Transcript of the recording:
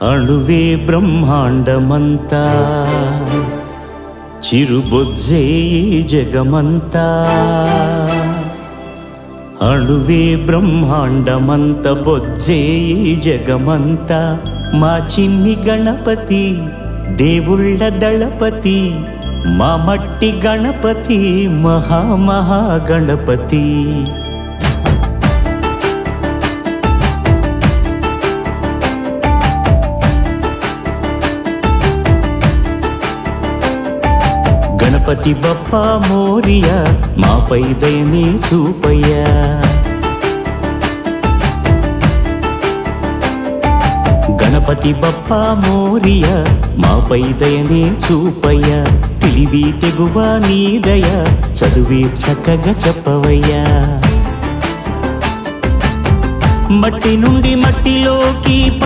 అణువే బ్రహ్మాండమంతా, చిరుబొజ్జే ఈ జగమంతా. అణువే బ్రహ్మాండమంత, బొజ్జే ఈ జగమంతా. మా చిన్ని గణపతి దేవుళ్ళ దళపతి, మా మట్టి గణపతి మహామహాగణపతి. గణపతి బప్పా మోరియా, మాపై దయనే చూపయ్యా. గణపతి బప్పా మోరియా, మాపై దయనే చూపయ్యా. తెలివి తెగువ నీ దయ, చదువే చక్కగా చెప్పవయ్యా. మట్టి నుండి మట్టిలోకి